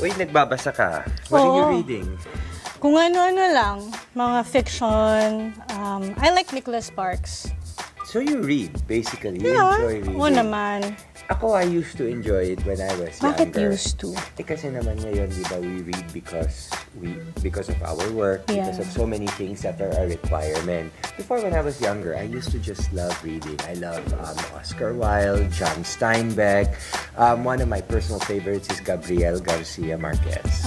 Uy, nagbabasa ka. What are you reading? Kung ano-ano lang, mga fiction. I like Nicholas Sparks. So you read, basically. You Yeah, enjoy reading. oo naman. Ako, I used to enjoy it when I was younger. Bakit used to? Kasi naman ngayon, di ba, we read because of our work, because of so many things that are a requirement. Before, when I was younger, I used to just love reading. I love Oscar Wilde, John Steinbeck. One of my personal favorites is Gabriel Garcia Marquez.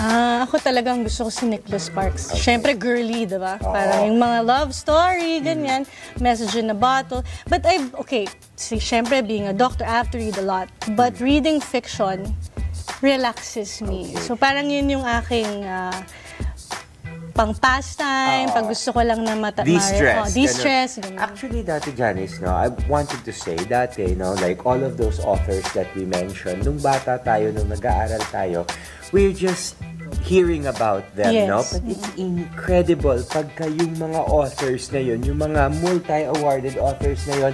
Ako talagang gusto ko si Nicholas Sparks. Siyempre, girly, diba? Parang yung mga love story, ganyan. Message in a bottle. But siyempre, being a doctor, I have to read a lot. But reading fiction relaxes me. So parang yun yung aking pang pastime, pag gusto ko lang na de-stress. De-stress. Actually, dati, Janice, no, I wanted to say, dati, no, like all of those authors that we mentioned, nung bata tayo, nung nag-aaral tayo, we're just hearing about them, no? But it's incredible pagka yung mga authors na yun, yung mga multi-awarded authors na yun,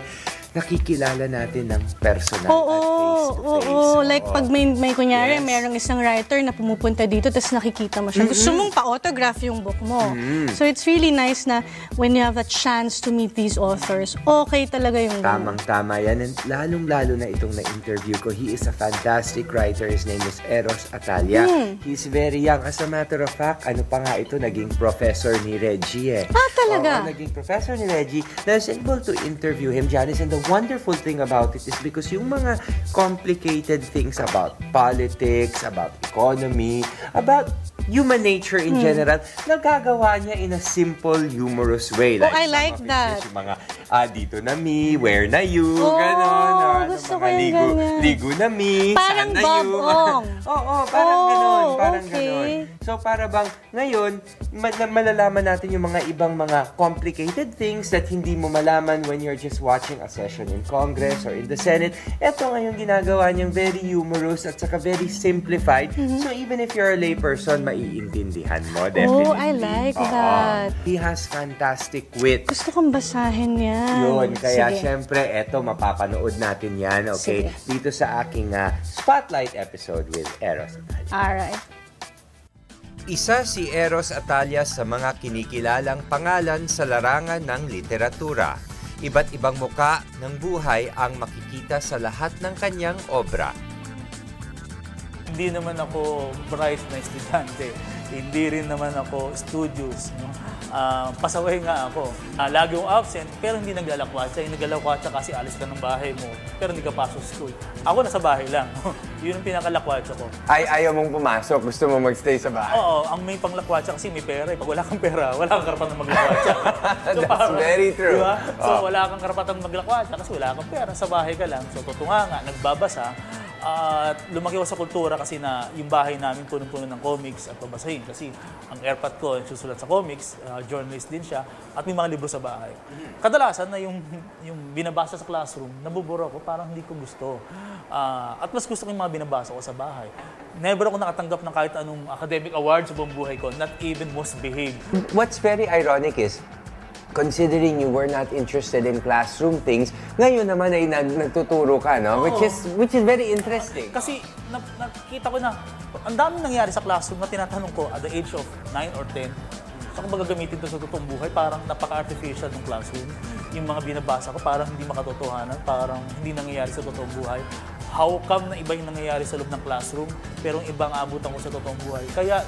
nakikilala natin ng personal at face-to-face. Oo. Like, pag may kunyari, merong isang writer na pumupunta dito, tapos nakikita mo siya. Gusto mong pa-autograph yung book mo. So, it's really nice na when you have a chance to meet these authors, okay talaga yung Tamang-tama yan. And lalong-lalo na itong na-interview ko, he is a fantastic writer. His name is Eros Atalia. He's very young. As a matter of fact, ano pa nga ito, naging professor ni Reggie talaga? Naging professor ni Reggie. I was able to interview him, Janice, and the wonderful thing about it is because yung mga complicated things about politics, about economy, about human nature in general, nagagawa niya in a simple, humorous way. Like I like that. Yung mga, dito na me, where na you, gano'n. Gusto ko yung ganyan. Ligo na me, parang saan na Bob you. Ong. Parang gano'n. Parang okay. gano'n. So, para bang, ngayon, malalaman natin yung mga ibang mga complicated things that hindi mo malaman when you're just watching a session in Congress or in the Senate. Ito ngayon ginagawa niyang very humorous at saka very simplified. So, even if you're a layperson, maiintindihan mo, definitely. I like that. He has fantastic wit. Gusto kong basahin yan. Yun, kaya syempre, eto, mapapanood natin yan, okay? Sige. Dito sa aking Spotlight episode with Eros Atalia. Alright. Isa si Eros Atalia sa mga kinikilalang pangalan sa larangan ng literatura. Iba't ibang muka ng buhay ang makikita sa lahat ng kanyang obra. Hindi naman ako bright na estudyante. Hindi rin naman ako studious. No? Pasaway nga ako. Lagi yung absent, pero hindi naglalakwatsa. Yung naglalakwatsa kasi alis ka ng bahay mo, pero hindi ka pasok school. Ako nasa bahay lang. Yun ang pinakalakwatsa ko. Ayaw mong pumasok? Gusto mo magstay sa bahay? Oo, ang may panglakwatsa kasi may pera. Pag wala kang pera, wala kang karapatan maglakwatsa. That's very true. Diba? So wala kang karapatan maglakwatsa kasi wala kang pera. Sa bahay ka lang. So tutunga nga, nagbabasa. At lumaki ako sa kultura kasi na yung bahay namin punong-puno ng comics at babasahin. Kasi ang airpot ko, susulat sa comics, journalist din siya, at may mga libro sa bahay. Kadalasan na yung binabasa sa classroom, nabuburo ako, parang hindi ko gusto. At mas gusto ko yung mga binabasa ko sa bahay. Never ako nakatanggap ng kahit anong academic award sa buong buhay ko, not even most behaved. What's very ironic is, considering you were not interested in classroom things, ngayon naman ay nagtuturo ka, no? Which is very interesting. Kasi nakita ko na ang daming nangyari sa classroom na tinatanong ko at the age of 9 or 10, saan ko ba gagamitin ito sa totoong buhay? Parang napaka-artificial ng classroom. Yung mga binabasa ko parang hindi makatotohanan, parang hindi nangyayari sa totoong buhay. How come na iba yung nangyayari sa loob ng classroom, pero yung ibang abutan ko sa totoong buhay? Kaya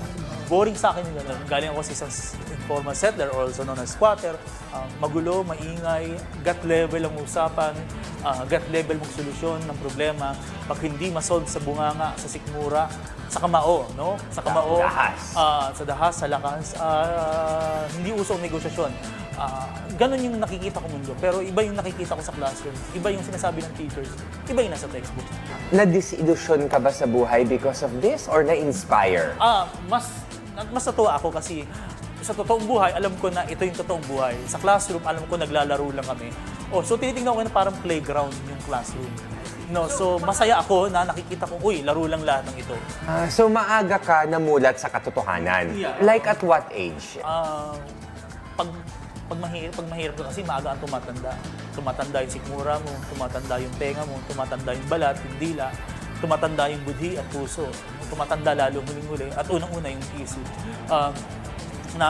boring sa akin yun. Galing ako sa isang informal settler, also known as squatter. Magulo, maingay, gut level ang usapan, gut level mong solusyon ng problema. Pag hindi masolve sa bunganga, sa sikmura, sa kamao, no? Sa kamao, sa dahas, sa lakas, hindi usong negosyasyon. Ganon yung nakikita ko mundo. Pero iba yung nakikita ko sa classroom. Iba yung sinasabi ng teachers. Iba yung nasa textbook. Na-disillusion ka ba sa buhay because of this or na-inspire? Mas natuwa ako kasi sa totoong buhay, alam ko na ito yung totoong buhay. Sa classroom, alam ko naglalaro lang kami. So tinitingnan ko na parang playground yung classroom. No, so masaya ako na nakikita ko, uy, laro lang lahat ng ito. So maaga ka namulat sa katotohanan? Yeah. Like at what age? Pag mahirap ka kasi maaga ang tumatanda. Tumatanda yung sikmura mo, tumatanda yung tenga mo, tumatanda yung balat, yung dila. tumatanda yung budhi at puso. Tumatanda lalo huling-huli at unang-una yung isip. Na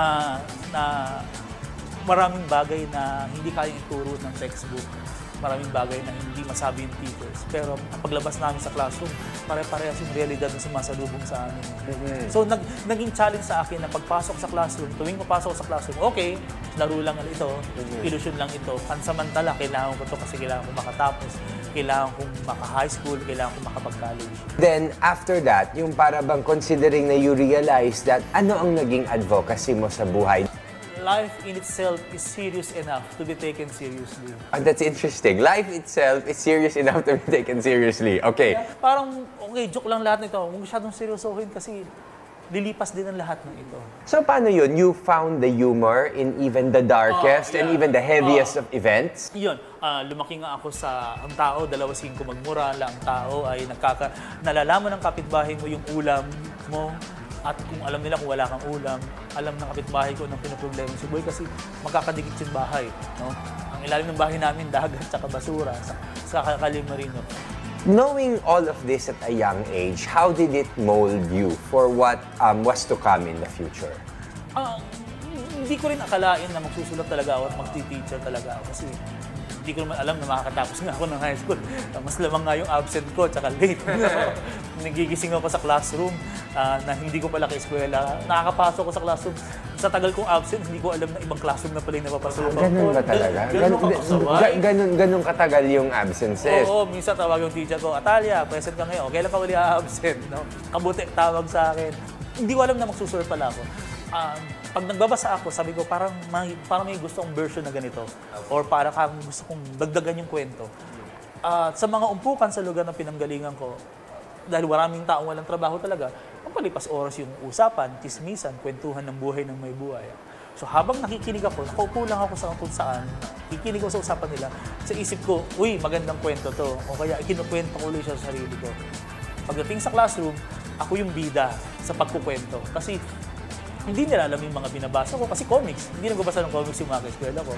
maraming bagay na hindi kayang ituro ng textbook. Maraming bagay na hindi masabi yung teachers. Pero ang paglabas namin sa classroom, pare-parehas yung realidad na sumasalubong sa amin. So naging challenge sa akin na pagpasok sa classroom, tuwing papasok sa classroom, okay, laro lang ito, illusion lang ito. Pansamantala, kailangan ko ito kasi kailangan ko makatapos. Kailangan kong maka-high school, kailangan kong makapag-college. Then, after that, yung para bang considering na you realize that ano ang naging advocacy mo sa buhay? Life in itself is serious enough to be taken seriously. And that's interesting. Life itself is serious enough to be taken seriously. Okay. Parang, okay, joke lang lahat nito. Huwag masyadong seryosohin kasi lilipas din ang lahat ng ito. So, paano yun? You found the humor in even the darkest and even the heaviest of events? Yun, lumaki nga ako sa ang tao, 2.5 magmura, ang tao ay nalalaman ng kapitbahay mo yung ulam mo. At kung alam nila kung wala kang ulam, alam ng kapitbahay ko ng pinoproblema si Boy kasi magkakadikit yung bahay. No? Ang ilalim ng bahay namin, dagat, saka basura, sa Kalimarino. Knowing all of this at a young age, how did it mold you for what was to come in the future? Hindi ko rin akalain na magsusulat talaga ako at magti-teacher talaga ako kasi hindi ko naman alam na makakatapos nga ako ng high school. Mas lamang nga yung absent ko, tsaka late. Nagigising ako sa classroom na hindi ko pala ka-eskwela. Nakakapasok ko sa classroom. Sa tagal kong absent, hindi ko alam na ibang classroom na pala yung napapasok ko. Ganun ba talaga? Ganun katagal yung absences? Oo, minsan tawag yung teacher ko, Atalia, present ka ngayon. Kailan ka uli absent? No? Kabuti, tawag sa akin. Hindi ko alam na magsusulat pala ako. Pag nagbabasa ako, sabi ko, parang may gusto kong version na ganito. Or parang gusto kong dagdagan yung kwento. Sa mga umpukan sa lugar na pinanggalingan ko, dahil maraming taong walang trabaho talaga, ang palipas oras yung usapan, tismisan, kwentuhan ng buhay ng may buhay. So habang nakikinig ako, nakaupo lang ako sa kung saan, kikinig ko sa usapan nila, sa isip ko, uy, magandang kwento to. O kaya ikinukwento ko ulit siya sa sarili ko. Pagdating sa classroom, ako yung bida sa pagkukwento. Kasi hindi nila alam yung mga binabasa ko kasi comics. Hindi nagbabasa ng comics yung mga ka-eskwela ko.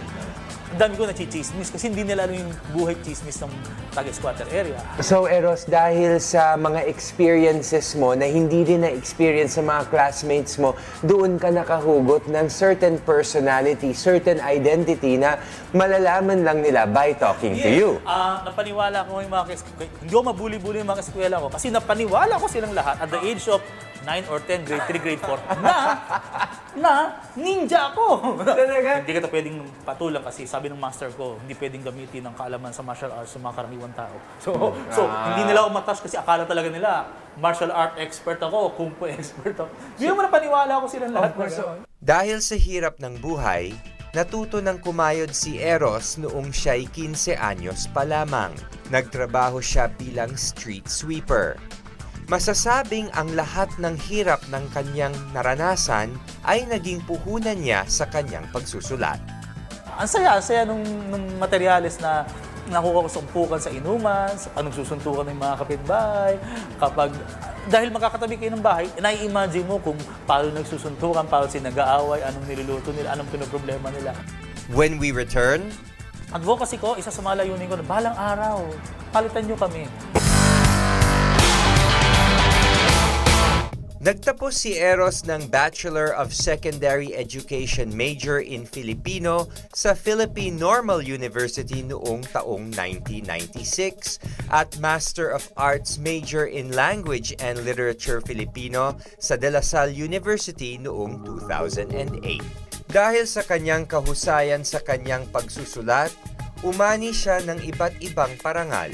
Ang dami ko na chismis kasi hindi nila alam yung buhay chismis ng taga-squatter area. So, Eros, dahil sa mga experiences mo na hindi din na-experience sa mga classmates mo, doon ka nakahugot ng certain personality, certain identity na malalaman lang nila by talking to you. Napaniwala ko yung mga ka-eskwela. Hindi ko mabuli-buli yung mga ka-eskwela ko kasi napaniwala ko silang lahat at the age of 9 or 10, grade 3, grade 4, na ninja ako. Talaga? Hindi ka pwedeng patulang kasi sabi ng master ko, hindi pwedeng gamitin ng kaalaman sa martial arts sa mga karaniwang tao. So hindi nila ako matouch kasi akala talaga nila, martial art expert ako, kung fu expert ako. Hindi naman napaniwala ko silang lahat. Dahil sa hirap ng buhay, natuto ng kumayod si Eros noong siya'y 15 anyos pa lamang. Nagtrabaho siya bilang street sweeper. Masasabing ang lahat ng hirap ng kanyang naranasan ay naging puhunan niya sa kanyang pagsusulat. Ang saya nung materyales na nakuha ko sa umpukan sa inuman, sa panagsusuntukan ng mga kapitbahay, dahil magkakatabi kayo ng bahay, nai-imagine mo kung paano nagsusuntukan, paano sila nag-aaway, anong niluluto nila, anong pinoproblema nila. When we return, Advocacy ko, isa sa mga layunin ko na balang araw, palitan nyo kami. nagtapos si Eros ng Bachelor of Secondary Education major in Filipino sa Philippine Normal University noong taong 1996 at Master of Arts major in Language and Literature Filipino sa De La Salle University noong 2008. Dahil sa kanyang kahusayan sa kanyang pagsusulat, umani siya ng iba't ibang parangal.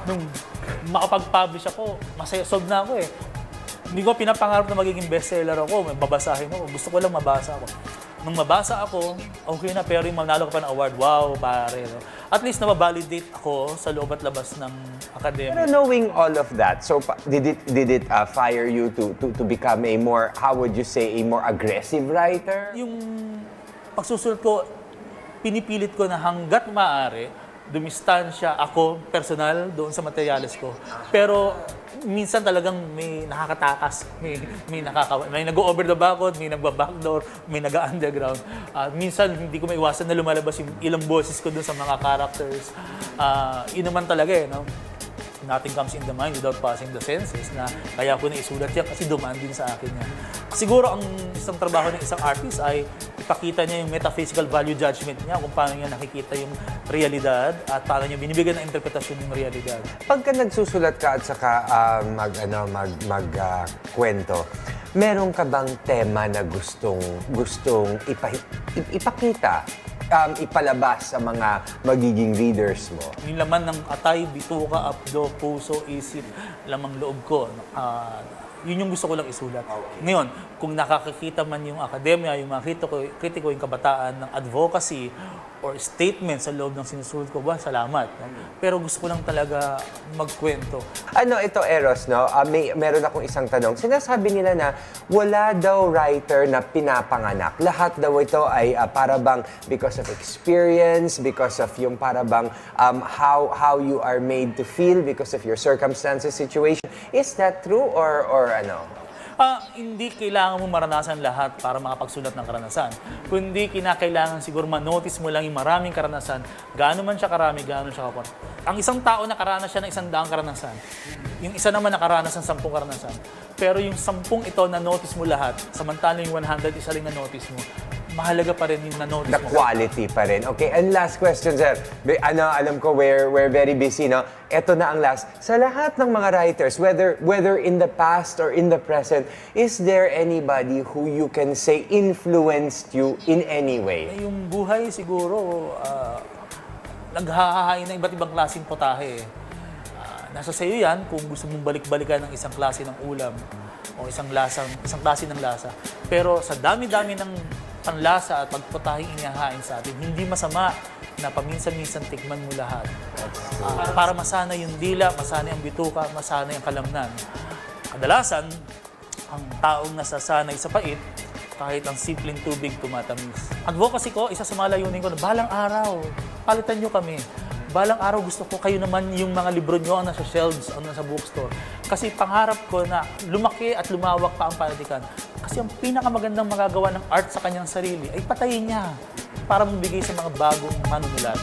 Nung makapag-publish ako, masaya, sob na ako eh. Hindi ko pinapangarap na magiging bestseller ako, may babasahin ako. Gusto ko lang mabasa ako. Nung mabasa ako, okay na, pero yung manalo ka pa ng award, wow, pare. No? At least nababalidate ako sa loob at labas ng academy. Pero knowing all of that, so did it fire you to become a more, how would you say, a more aggressive writer? Yung pagsusulat ko, pinipilit ko na hanggat maaari, dumistansya ako personal doon sa materyales ko. Pero minsan talagang may nakakatakas, may nag-over the background, may nagba-backdoor, may nag-underground. Minsan hindi ko maiwasan na lumalabas yung ilang boses ko doon sa mga characters. Yun naman talaga eh, no? nothing comes in the mind without passing the senses, na kaya ko na isulat yan kasi dumaan din sa akin yan. Siguro ang isang trabaho ng isang artist ay ipakita niya yung metaphysical value judgment niya, kung paano niya nakikita yung realidad at paano niya binibigyan ng interpretasyon ng realidad. Pagka nagsusulat ka at saka kwento, meron ka bang tema na gustong ipakita, ipalabas sa mga magiging readers mo? Yung laman ng atay, bituka, abdo, puso, isip, lamang loob ko. Yun yung gusto ko lang isulat. Ngayon, kung nakakakita man yung akademya, yung mga kritiko, yung kabataan ng advocacy or statement sa loob ng sinusulat ko, salamat. Pero gusto ko lang talaga magkwento. Ito, Eros, no? Meron akong isang tanong. Sinasabi nila na wala daw writer na pinapanganak. Lahat daw ito ay para bang because of experience, because of yung para bang how you are made to feel, because of your circumstances, situation. Is that true or ano? Hindi kailangan mo maranasan lahat para makapagsulat ng karanasan. Kundi kinakailangan siguro ma-notice mo lang yung maraming karanasan, gaano man siya karami, gaano siya kapot. Ang isang tao nakaranas siya ng 100 karanasan. Yung isa naman nakaranas ng 10 karanasan. Pero yung 10 ito na-notice mo lahat, samantalang yung 100 isa rin na-notice mo, mahalaga pa rin yung na-notice The mo. quality pa rin. Okay, and last question, sir. Alam ko we're very busy, no? Ito na ang last. Sa lahat ng mga writers, whether in the past or in the present, is there anybody who you can say influenced you in any way? Yung buhay siguro, naghahahain ng iba't ibang klaseng potahe. Nasa sayo yan kung gusto mong balik-balikan ng isang klase ng ulam o isang klase ng lasa. Pero sa dami-dami ng panlasa at pagputahing inihahain sa atin, hindi masama na paminsan-minsan tikman mo lahat. Para masana yung dila, masana yung bituka, masana yung kalamnan. Kadalasan, ang taong nasasanay sa pait, kahit ang simpleng tubig tumatamis. Advocacy ko, isa sa mga layunin ko na balang araw, palitan nyo kami. Balang araw gusto ko kayo naman yung mga libro nyo ang nasa shelves, ang nasa bookstore. Kasi pangarap ko na lumaki at lumawak pa ang panitikan. Kasi ang pinakamagandang magagawa ng art sa kanyang sarili ay patayin niya para mabigay sa mga bagong manunulat.